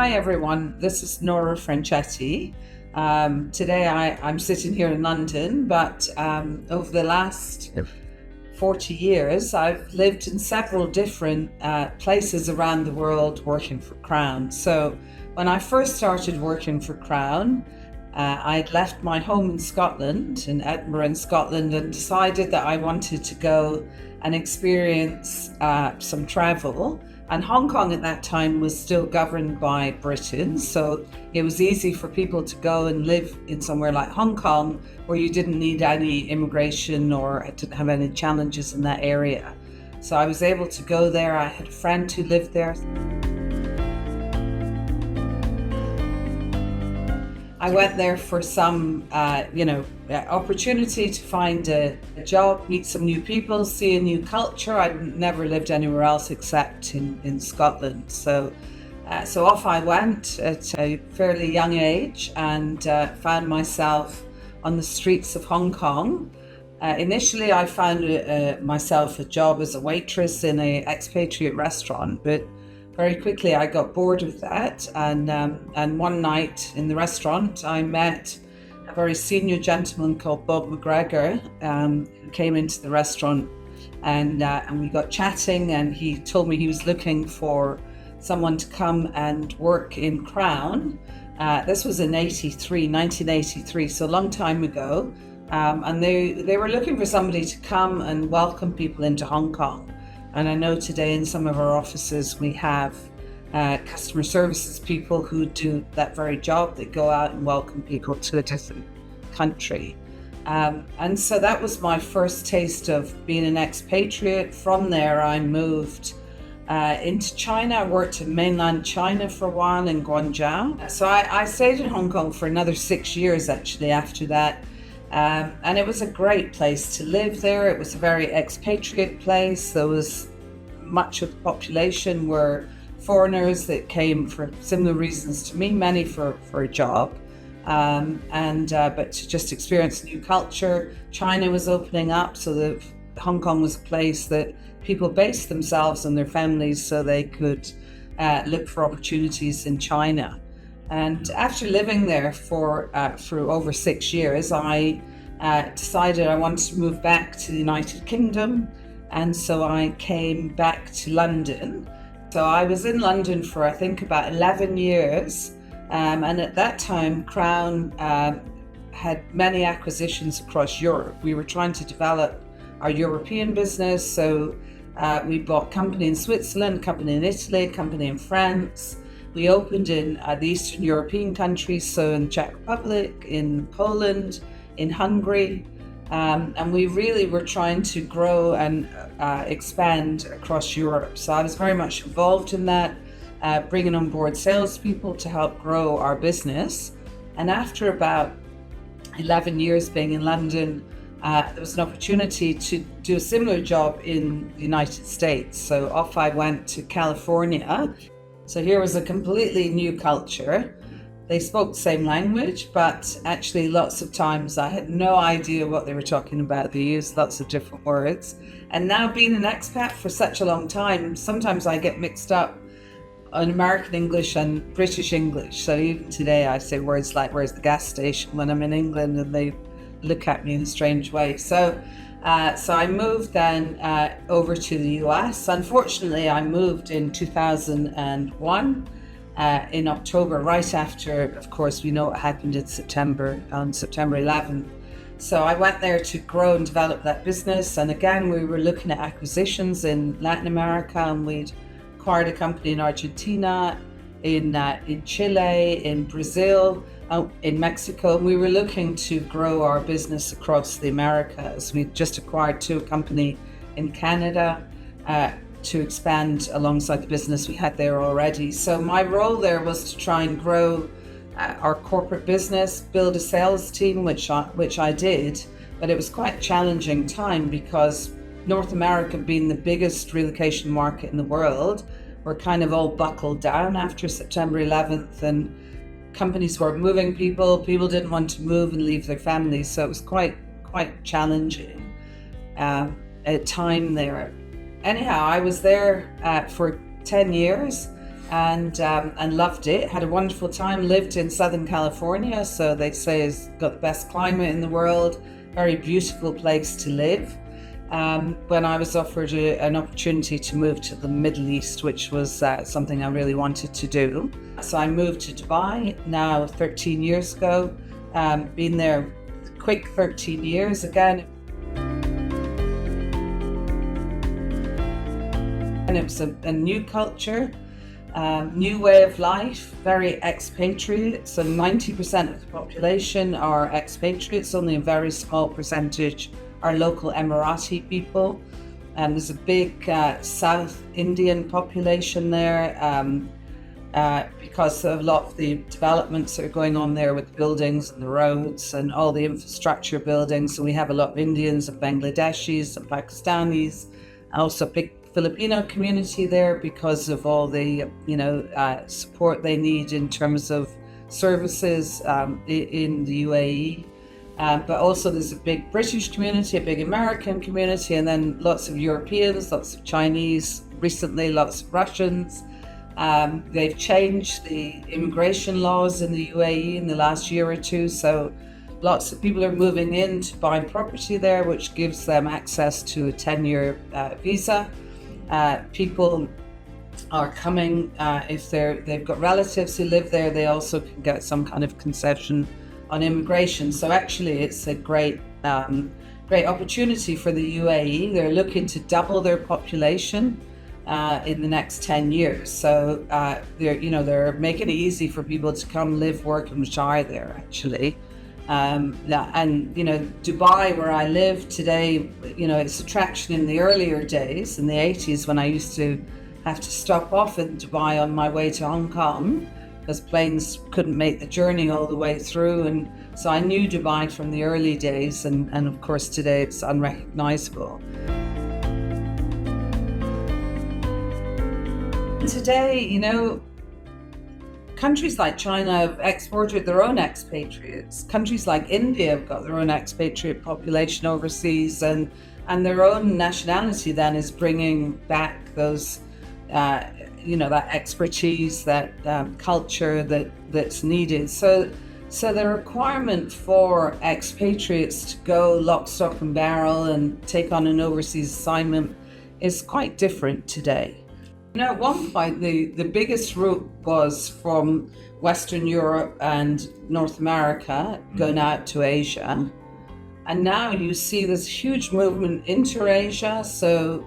Hi everyone, this is Norah Franchetti. Today I'm sitting here in London, but over the last 40 years, I've lived in several different places around the world working for Crown. So when I first started working for Crown, I'd left my home in Scotland, in Edinburgh in Scotland, and decided that I wanted to go and experience some travel. And Hong Kong at that time was still governed by Britain, so it was easy for people to go and live in somewhere like Hong Kong where you didn't need any immigration or didn't have any challenges in that area. So I was able to go there. I had a friend who lived there. I went there for some, opportunity to find a job, meet some new people, see a new culture. I'd never lived anywhere else except in Scotland. So off I went at a fairly young age and found myself on the streets of Hong Kong. Initially, I found myself a job as a waitress in an expatriate restaurant, but very quickly I got bored with that, and one night in the restaurant I met a very senior gentleman called Bob McGregor, who came into the restaurant, and we got chatting, and he told me he was looking for someone to come and work in Crown. This was in 1983, so a long time ago, and they were looking for somebody to come and welcome people into Hong Kong. And I know today in some of our offices we have customer services people who do that very job. They go out and welcome people to a different country. And so that was my first taste of being an expatriate. From there I moved into China. I worked in mainland China for a while in Guangzhou. So I stayed in Hong Kong for another 6 years actually after that. And it was a great place to live there. It was a very expatriate place. There was much of the population were foreigners that came for similar reasons to me, many for a job, but to just experience new culture. China was opening up, so that Hong Kong was a place that people based themselves and their families so they could look for opportunities in China. And after living there for over 6 years, I decided I wanted to move back to the United Kingdom. And so I came back to London. So I was in London for, I think, about 11 years. And at that time, Crown had many acquisitions across Europe. We were trying to develop our European business. So we bought a company in Switzerland, a company in Italy, a company in France. We opened in the Eastern European countries, so in the Czech Republic, in Poland, in Hungary, and we really were trying to grow and expand across Europe. So I was very much involved in that, bringing on board salespeople to help grow our business. And after about 11 years being in London, there was an opportunity to do a similar job in the United States. So off I went to California. So here was a completely new culture. They spoke the same language, but actually lots of times I had no idea what they were talking about. They used lots of different words. And now being an expat for such a long time, sometimes I get mixed up on American English and British English. So even today I say words like, where's the gas station when I'm in England, and they look at me in a strange way. So I moved then over to the US. Unfortunately, I moved in 2001 in October, right after, of course, we know what happened in September, on September 11th. So I went there to grow and develop that business. And again, we were looking at acquisitions in Latin America, and we'd acquired a company in Argentina, in Chile, in Brazil, in Mexico. We were looking to grow our business across the Americas. We just acquired a company in Canada to expand alongside the business we had there already. So my role there was to try and grow our corporate business, build a sales team, which I did. But it was quite a challenging time because North America being the biggest relocation market in the world, we're kind of all buckled down after September 11th, and companies weren't moving people didn't want to move and leave their families, so it was quite challenging at time there. Anyhow, I was there for 10 years, and loved it. Had a wonderful time. Lived in Southern California, so they say it's got the best climate in the world. Very beautiful place to live. When I was offered an opportunity to move to the Middle East, which was something I really wanted to do. So I moved to Dubai now 13 years ago. Been there quick 13 years again. And it was a new culture, new way of life, very expatriate. So 90% of the population are expatriates, only a very small percentage are local Emirati people. And there's a big South Indian population there because of a lot of the developments that are going on there with the buildings and the roads and all the infrastructure buildings. So we have a lot of Indians and Bangladeshis and Pakistanis, also a big Filipino community there because of all the support they need in terms of services in the UAE. But also there's a big British community, a big American community, and then lots of Europeans, lots of Chinese, recently lots of Russians. They've changed the immigration laws in the UAE in the last year or two, so lots of people are moving in to buy property there, which gives them access to a 10-year visa. People are coming, if they've got relatives who live there, they also can get some kind of concession on immigration. So actually it's a great opportunity for the UAE. They're looking to double their population in the next 10 years. So they're making it easy for people to come live, work and retire there actually. And Dubai, where I live today, its attraction in the earlier days, in the 80s, when I used to have to stop off in Dubai on my way to Hong Kong because planes couldn't make the journey all the way through, and so I knew Dubai from the early days, and of course today it's unrecognizable. Today, countries like China have exported their own expatriates. Countries like India have got their own expatriate population overseas, and their own nationality then is bringing back those, that expertise, that culture that's needed. So the requirement for expatriates to go lock, stock and barrel and take on an overseas assignment is quite different today. At one point, the biggest route was from Western Europe and North America going out to Asia. And now you see this huge movement into Asia. So,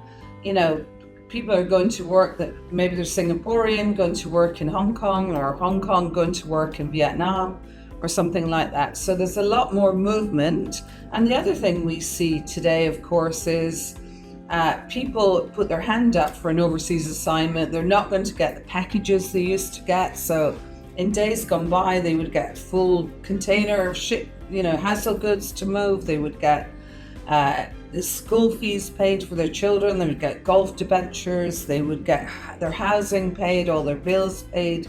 people are going to work that maybe they're Singaporean going to work in Hong Kong, or Hong Kong going to work in Vietnam or something like that. So there's a lot more movement. And the other thing we see today, of course, is people put their hand up for an overseas assignment. They're not going to get the packages they used to get. So in days gone by, they would get full container of household goods to move. They would get the school fees paid for their children. They would get golf debentures. They would get their housing paid, all their bills paid.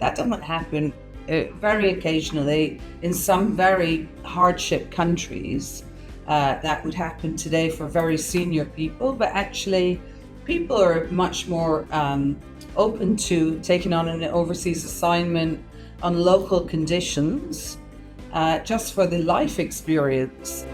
That doesn't happen very occasionally in some very hardship countries. That would happen today for very senior people, but actually people are much more open to taking on an overseas assignment on local conditions just for the life experience.